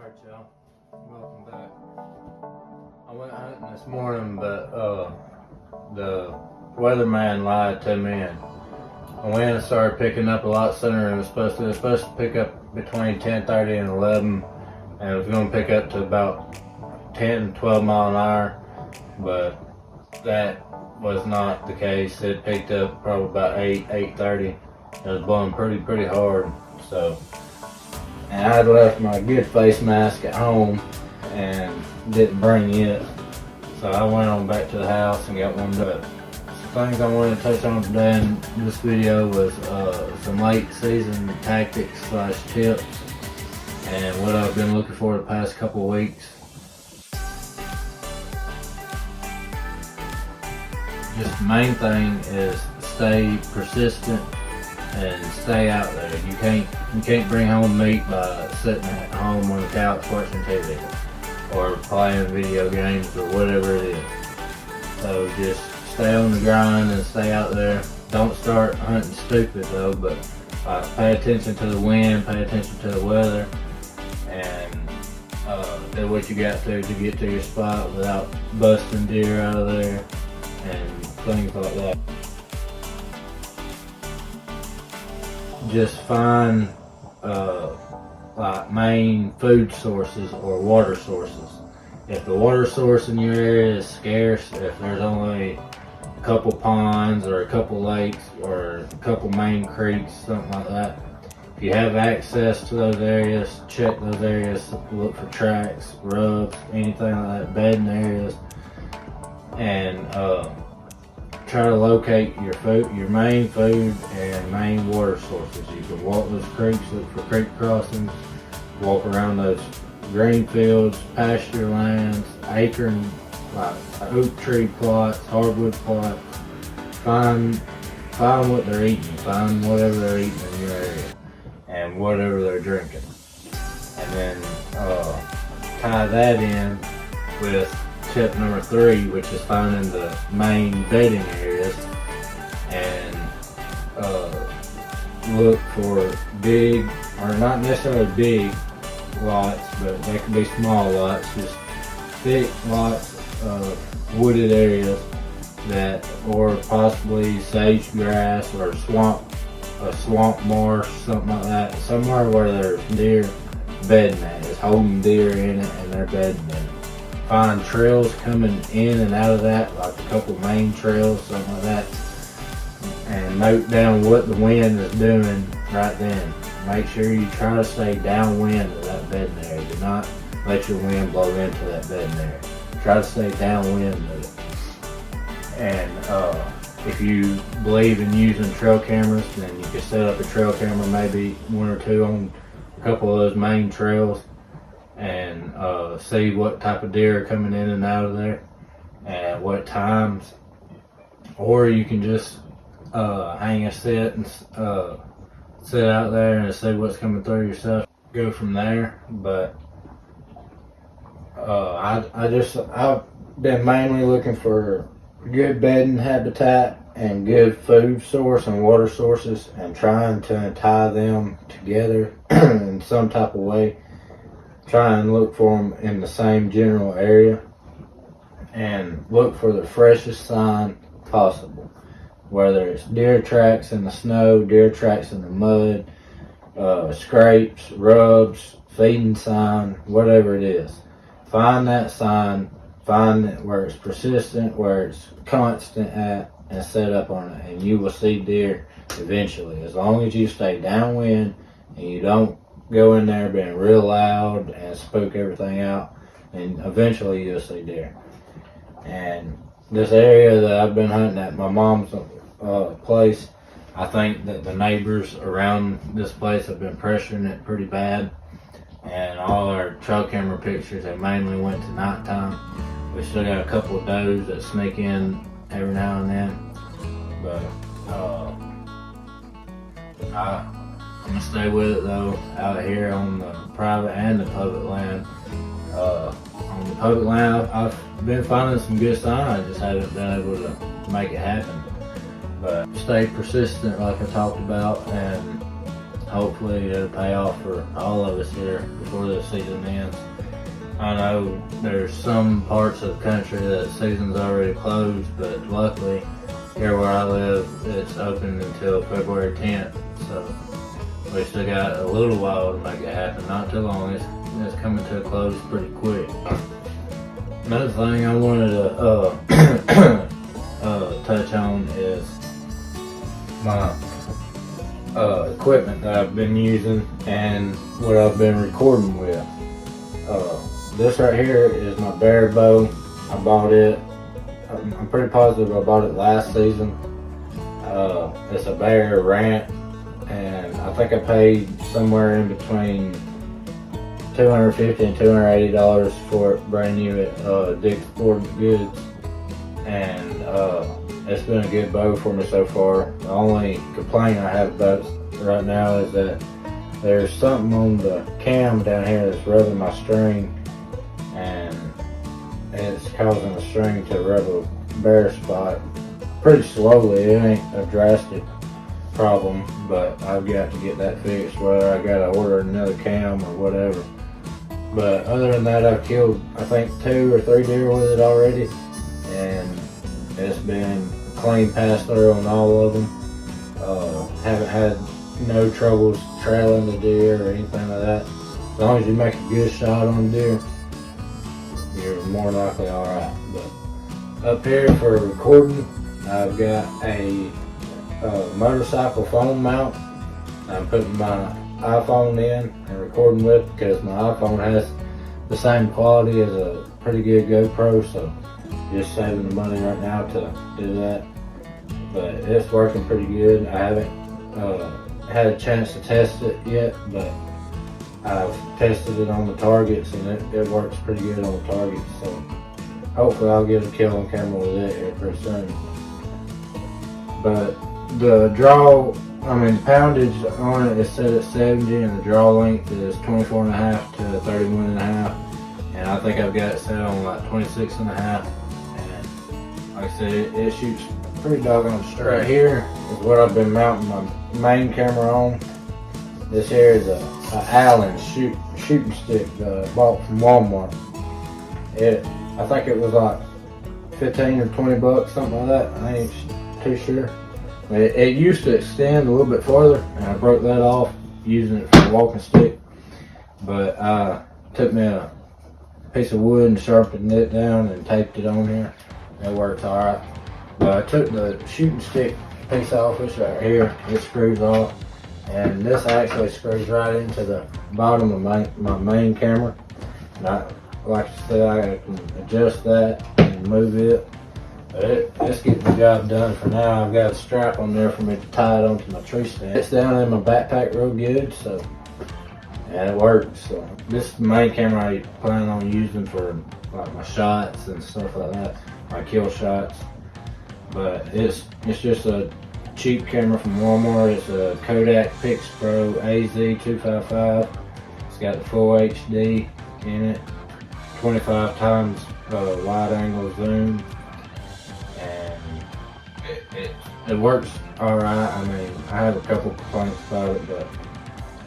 Alright, y'all. Welcome back. I went hunting this morning, but the weatherman lied to me, and the wind started picking up a lot sooner than it was supposed to. It was supposed to pick up between 10:30 and 11, and it was going to pick up to about 10, 12 mile an hour, but that was not the case. It picked up probably about 8:30. It was blowing pretty hard, so. And I had left my good face mask at home and didn't bring it, so I went on back to the house and got one done. Some things I wanted to touch on today in this video was some late season tactics / tips and what I've been looking for the past couple of weeks. Just the main thing is stay persistent and stay out there. You can't bring home meat by sitting at home on the couch watching TV or playing video games or whatever it is. So just stay on the grind and stay out there. Don't start hunting stupid though, but pay attention to the wind, pay attention to the weather, and do what you got to get to your spot without busting deer out of there and things like that. Just find like main food sources or water sources. If the water source in your area is scarce, if there's only a couple ponds or a couple lakes or a couple main creeks, something like that, if you have access to those areas, check those areas, look for tracks, rubs, anything like that, bedding areas, and try to locate your main food and main water sources. You can walk those creeks, look for creek crossings, walk around those green fields, pasture lands, acre and like oak tree plots, hardwood plots. Find what they're eating, find whatever they're eating in your area and whatever they're drinking. And then tie that in with tip number 3, which is finding the main bedding areas, and look for big, or not necessarily big lots, but they can be small lots, just thick lots of wooded areas that, or possibly sage grass or a swamp marsh, something like that, somewhere where there's deer bedding at. It's holding deer in it and they're bedding in it. Find trails coming in and out of that, like a couple main trails, something like that, and note down what the wind is doing right then. Make sure you try to stay downwind of that bedding area. Do not let your wind blow into that bedding area. Try to stay downwind of it. And if you believe in using trail cameras, then you can set up a trail camera, maybe 1 or 2 on a couple of those main trails, and see what type of deer are coming in and out of there and at what times. Or you can just hang a set and sit out there and see what's coming through yourself. Go from there. But I've been mainly looking for good bedding habitat and good food source and water sources, and trying to tie them together in some type of way. Try and look for them in the same general area and look for the freshest sign possible, whether it's deer tracks in the snow, deer tracks in the mud, scrapes, rubs, feeding sign, whatever it is. Find that sign, find it where it's persistent, where it's constant at, and set up on it, and you will see deer eventually, as long as you stay downwind and you don't go in there being real loud and spook everything out, and eventually you'll see deer. And this area that I've been hunting at my mom's place, I think that the neighbors around this place have been pressuring it pretty bad, and all our trail camera pictures have mainly went to nighttime. We still got a couple of does that sneak in every now and then, but I'm gonna stay with it though, out here on the private and the public land. On the public land, I've been finding some good signs, I just haven't been able to make it happen. But stay persistent, like I talked about, and hopefully it'll pay off for all of us here before the season ends. I know there's some parts of the country that the season's already closed, but luckily here where I live, it's open until February 10th. So we still got a little while to make it happen. Not too long. It's coming to a close pretty quick. Another thing I wanted to touch on is my equipment that I've been using and what I've been recording with. This right here is my bear bow. I bought it. I'm pretty positive I bought it last season. It's a Bear Rant, and I think I paid somewhere in between $250 and $280 for it brand new at Dick's Sporting Goods, and it's been a good bow for me so far. The only complaint I have about it right now is that there's something on the cam down here that's rubbing my string, and it's causing the string to rub a bare spot pretty slowly. It ain't a drastic problem, but I've got to get that fixed, whether I gotta order another cam or whatever. But other than that, I've killed I think 2 or 3 deer with it already, and it's been a clean pass through on all of them. Haven't had no troubles trailing the deer or anything like that. As long as you make a good shot on the deer, you're more likely alright. But up here for recording, I've got a motorcycle phone mount. I'm putting my iPhone in and recording with, because my iPhone has the same quality as a pretty good GoPro, so just saving the money right now to do that. But it's working pretty good. I haven't had a chance to test it yet, but I've tested it on the targets, and it works pretty good on the targets, so hopefully I'll get a kill on camera with it here pretty soon. But the poundage on it is set at 70, and the draw length is 24.5 to 31.5, and I think I've got it set on like 26.5, and like I said, it shoots pretty doggone straight. Right here is what I've been mounting my main camera on. This here is a Allen shooting stick that I bought from Walmart. I think it was like 15 or 20 bucks, something like that. I ain't too sure. It used to extend a little bit farther, and I broke that off using it for a walking stick. But I took me a piece of wood and sharpened it down and taped it on here. It works alright. But I took the shooting stick piece off, this right here. It screws off, and this actually screws right into the bottom of my main camera. And like I said, I can adjust that and move it. But it's getting the job done for now. I've got a strap on there for me to tie it onto my tree stand. It's down in my backpack real good, so, and it works. So this is the main camera I plan on using for like my shots and stuff like that, my kill shots. But it's just a cheap camera from Walmart. It's a Kodak Pix Pro AZ255. It's got the full HD in it, 25 times wide angle zoom, and it works alright. I mean, I have a couple complaints about it, but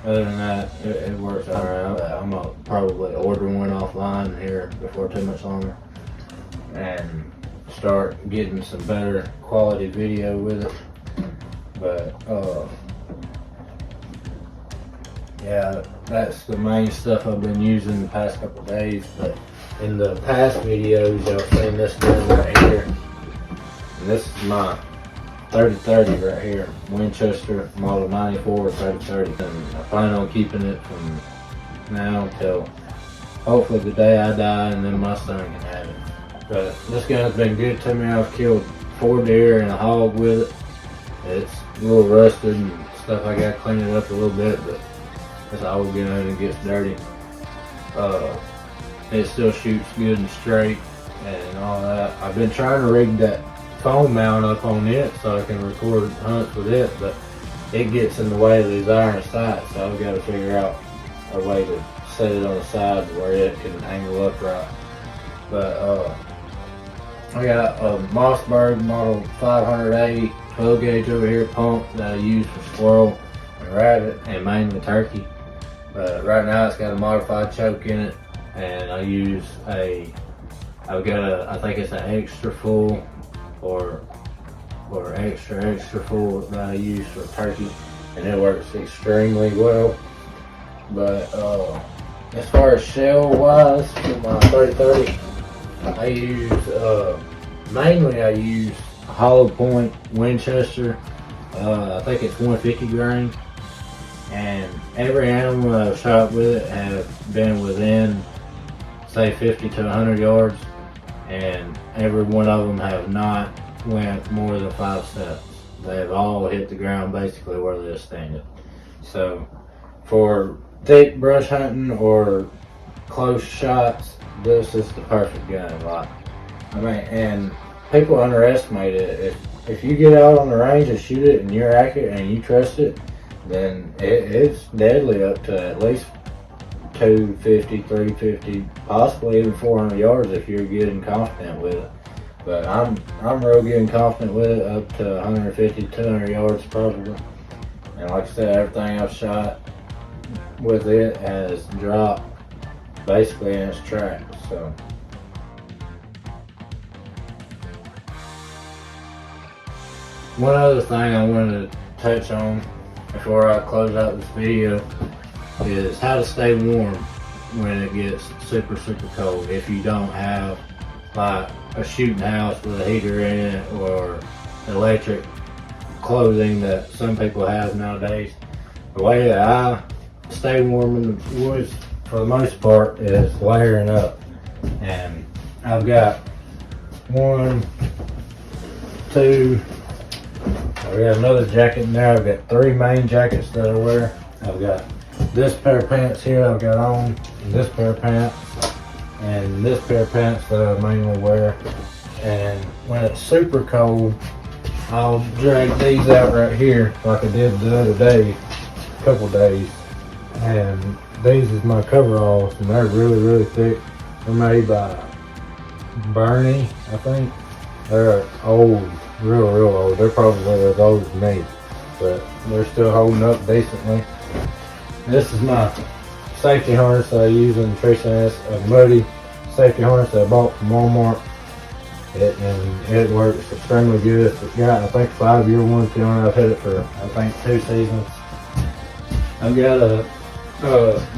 other than that, it works alright. I'm gonna probably order one offline here before too much longer and start getting some better quality video with it. But yeah, that's the main stuff I've been using the past couple of days. But in the past videos, y'all seen this gun right here, and this is my 30-30 right here, Winchester model 94 30-30, and I plan on keeping it from now till hopefully the day I die, and then my son can have it. But this gun's been good to me. I've killed 4 deer and a hog with it. It's a little rusted and stuff. I gotta clean it up a little bit, but it's an old gun and it gets dirty. It still shoots good and straight and all that. I've been trying to rig that phone mount up on it so I can record hunts with it, but it gets in the way of these iron sights, so I've got to figure out a way to set it on the side where it can angle up right. But I got a Mossberg model 500A 12 gauge over here pump that I use for squirrel. and rabbit, and mainly turkey. But right now it's got a modified choke in it, and I think it's an extra full or extra full that I use for turkey, and it works extremely well. But as far as shell wise for my 3030, I use mainly I use hollow point Winchester. I think it's 150 grain, and every animal that I've shot with it have been within say 50 to 100 yards, and every one of them have not went more than 5 steps. They've all hit the ground basically where they're standing. So for thick brush hunting or close shots, this is the perfect gun. Like, I mean, and people underestimate it. If you get out on the range and shoot it and you're accurate and you trust it, then it's deadly up to at least 250, 350, possibly even 400 yards if you're good and confident with it. But I'm real good and confident with it up to 150, 200 yards probably. And like I said, everything I've shot with it has dropped basically in its tracks. So one other thing I wanted to touch on before I close out this video is how to stay warm when it gets super cold. If you don't have like a shooting house with a heater in it or electric clothing that some people have nowadays, the way that I stay warm in the woods for the most part is layering up. And I've got 1, 2, I got another jacket in there. I've got 3 main jackets that I wear. I've got this pair of pants here I've got on, and this pair of pants, and this pair of pants that I mainly wear. And when it's super cold, I'll drag these out right here like I did the other day, a couple days. And these is my coveralls, and they're really thick. They're made by Bernie, I think. They're old, real old. They're probably as old as me, but they're still holding up decently. This is my safety harness that I use in the tree stand. It's a muddy safety harness that I bought from Walmart. It works extremely good. It's got, I think, 5-year warranty on it. I've had it for, I think, 2 seasons. I've got a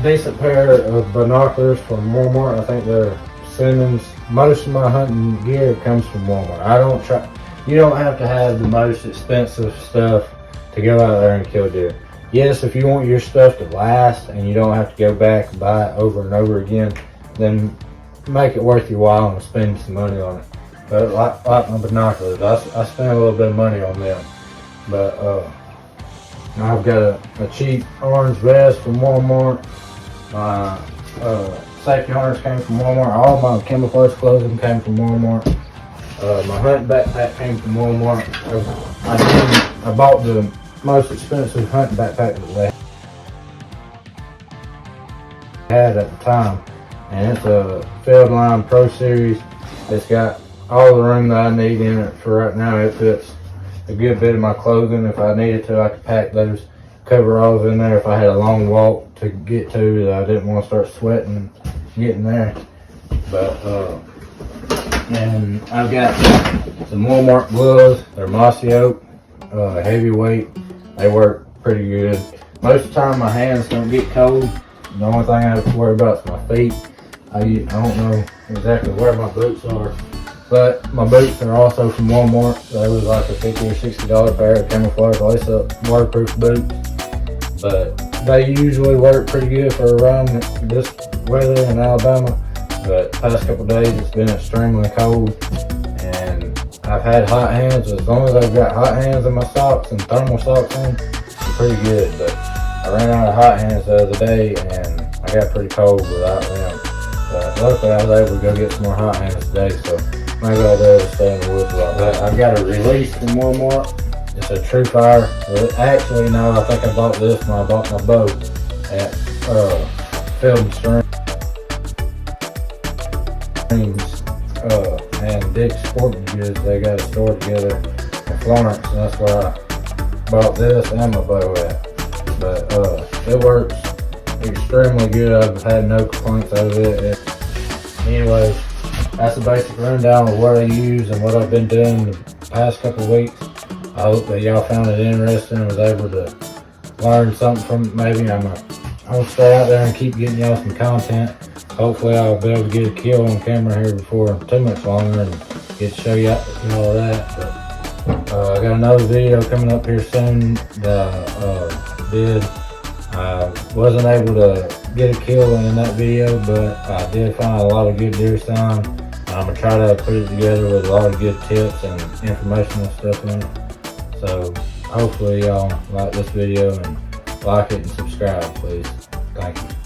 decent pair of binoculars from Walmart. I think they're Simmons. Most of my hunting gear comes from Walmart. You don't have to have the most expensive stuff to go out there and kill deer. Yes, if you want your stuff to last and you don't have to go back and buy it over and over again, then make it worth your while and spend some money on it. But like my binoculars, I spend a little bit of money on them. But I've got a cheap orange vest from Walmart. My safety harness came from Walmart. All my camouflage clothing came from Walmart. My hunting backpack came from Walmart. I bought the most expensive hunting backpack that they had at the time, and it's a Fieldline Pro Series. It's got all the room that I need in it for right now. It fits a good bit of my clothing. If I needed to, I could pack those coveralls in there if I had a long walk to get to that I didn't want to start sweating getting there. But and I've got some Walmart gloves. They're mossy oak, heavyweight. They work pretty good. Most of the time my hands don't get cold. The only thing I have to worry about is my feet. I don't know exactly where my boots are, but my boots are also from Walmart. They was like a $50 or $60 pair of camouflage lace-up waterproof boots. But they usually work pretty good for around this weather in Alabama. But the past couple days it's been extremely cold, and I've had hot hands. As long as I've got hot hands in my socks and thermal socks on, I'm pretty good. But I ran out of hot hands the other day, and I got pretty cold without them. But luckily I was able to go get some more hot hands today, so maybe I'll be able to stay in the woods like that. I've got a release from Walmart. It's a True Fire. Actually, no, I think I bought this when I bought my bow at Field and Stream. And Dick's Sporting Goods. They got a store together in Florence, and that's where I bought this and my bow at. but it works extremely good. I've had no complaints out of it. Anyways, that's a basic rundown of what I use and what I've been doing the past couple of weeks. I hope that y'all found it interesting and was able to learn something from it. Maybe I'm gonna stay out there and keep getting y'all some content. Hopefully I'll be able to get a kill on camera here before too much longer and get to show you all that. But I got another video coming up here soon that I did. I wasn't able to get a kill in that video, but I did find a lot of good deer sign. I'm gonna try to put it together with a lot of good tips and informational stuff in it. So hopefully y'all like this video and like it and subscribe, please. Thank you.